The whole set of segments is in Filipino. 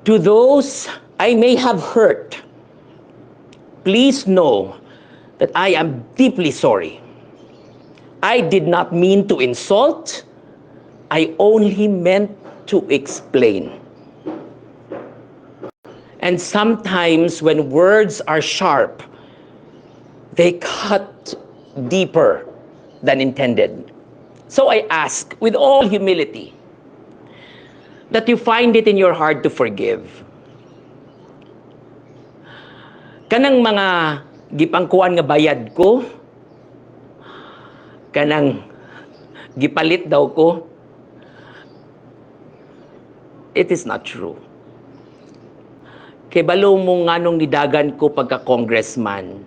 To those I may have hurt, please know that I am deeply sorry. I did not mean to insult. I only meant to explain. And sometimes when words are sharp, they cut deeper than intended. So I ask with all humility that you find it in your heart to forgive. Kanang mga gipangkuan nga bayad ko, kanang gipalit daw ko, it is not true. Kay balo mo nganong nidagan ko pagka-congressman,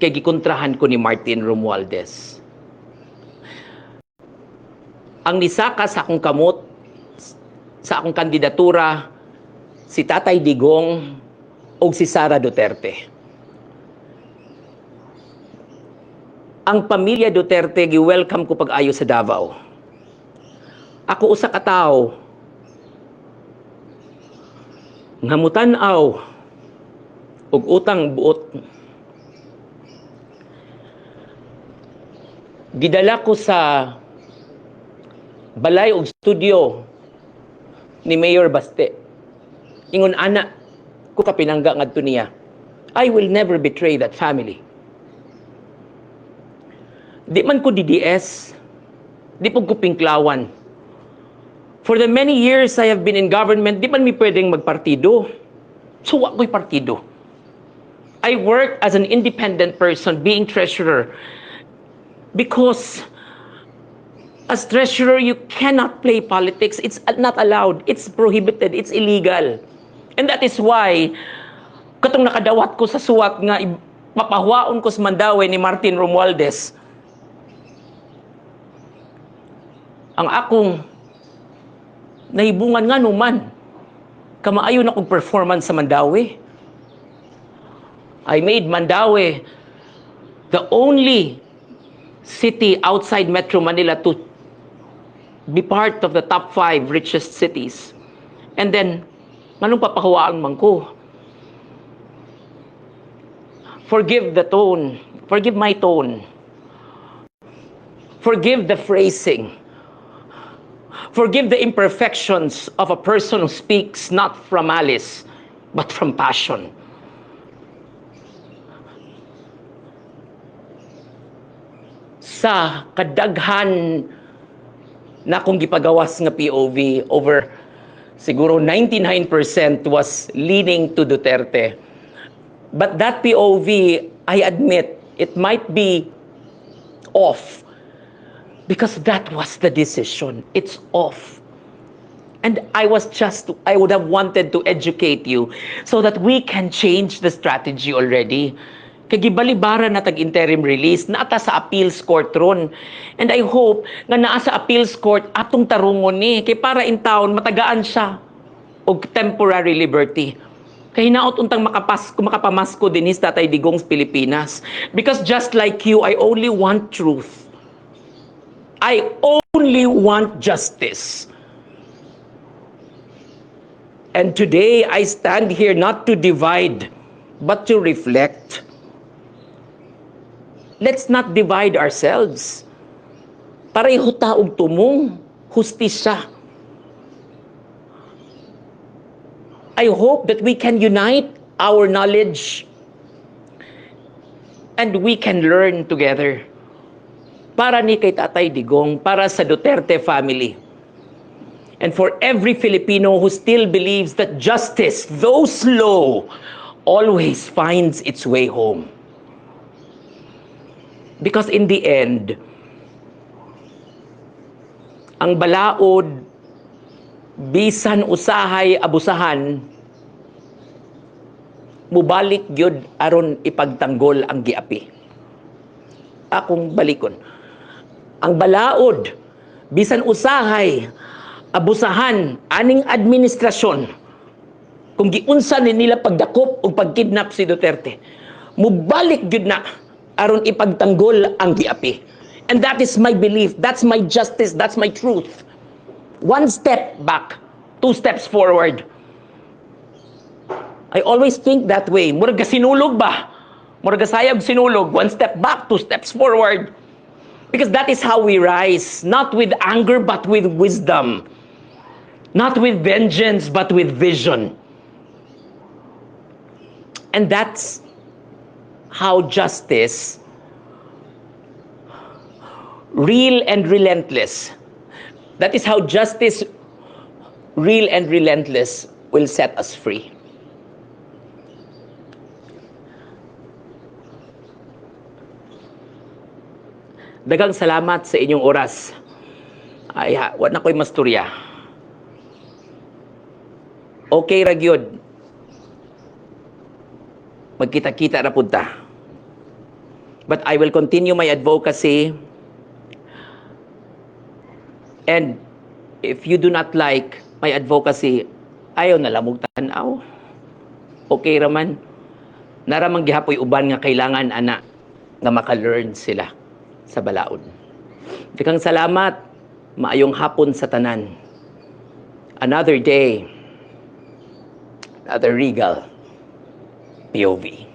kay gikontrahan ko ni Martin Romualdez. Ang nisaka sa akong kamot, sa akong kandidatura, si Tatay Digong o si Sara Duterte. Ang pamilya Duterte gi-welcome ko pag-ayo sa Davao. Ako usa ka tawo nga mutan-aw og utang buot. Gidala ko sa balay og studio ni Mayor Baste. Ingon ana ko kapinangga ngadto niya. I will never betray that family. Di man ko DDS, di po ko pinklawan. For the many years I have been in government, di man mi pwedeng magpartido. So wa ko'y partido. I work as an independent person, being treasurer. Because as treasurer, you cannot play politics. It's not allowed. It's prohibited. It's illegal. And that is why, katong nakadawat ko sa suwat nga, mapahwaon ko sa Mandaue ni Martin Romualdez, ang akong nahibungan nga numan, kamaayon akong performance sa Mandaue. I made Mandaue the only city outside Metro Manila to be part of the top 5 richest cities. And then, anong papahawaan man ko? Forgive the tone. Forgive my tone. Forgive the phrasing. Forgive the imperfections of a person who speaks not from malice, but from passion. Sa kadaghan na akong gipagawas nga POV, over siguro 99% was leaning to Duterte. But that POV, I admit, it might be off. Because that was the decision. It's off. And I would have wanted to educate you so that we can change the strategy already. Kagibalibara na tag-interim release, naata sa appeals court ron. And I hope nga naa sa appeals court atong tarungon ni, kay para in town matagaan siya og temporary liberty. Kay hinaot untang makapamasko din sa Tatay Digong sa Pilipinas. Because just like you, I only want truth. I only want justice. And today, I stand here not to divide, but to reflect. Let's not divide ourselves. Pareho taog tumong hustisya. I hope that we can unite our knowledge and we can learn together. Para ni kay Tatay Digong, para sa Duterte family. And for every Filipino who still believes that justice, though slow, always finds its way home. Because in the end, ang balaod, bisan usahay abusahan, mubalik gyud aron ipagtanggol ang giapi. Akong balikon. Ang balaod, bisan usahay, abusahan, aning administrasyon, kung giunsa ni nila pagdakop o pagkidnap si Duterte, mubalik gyud na aron ipagtanggol ang giapi. And that is my belief, that's my justice, that's my truth. One step back 2 steps forward. I always think that way. Murag ka sinulog ba? Murag ka sayag sinulog. 1 step back, 2 steps forward. Because that is how we rise. Not with anger, but with wisdom. Not with vengeance, but with vision. And that's how justice, real and relentless, that is how justice, real and relentless, will set us free. Daghang salamat sa inyong oras. Ay, wala na ko'y masturya. Okay ra gyud. Magkita-kita na punta. But I will continue my advocacy. And if you do not like my advocacy, ayaw na lamog tanaw. Okay raman. Naramang gihapoy uban nga kailangan ana nga maka-learn sila sa balaod. Daghang salamat. Maayong hapon sa tanan. Another day. Another regal POV.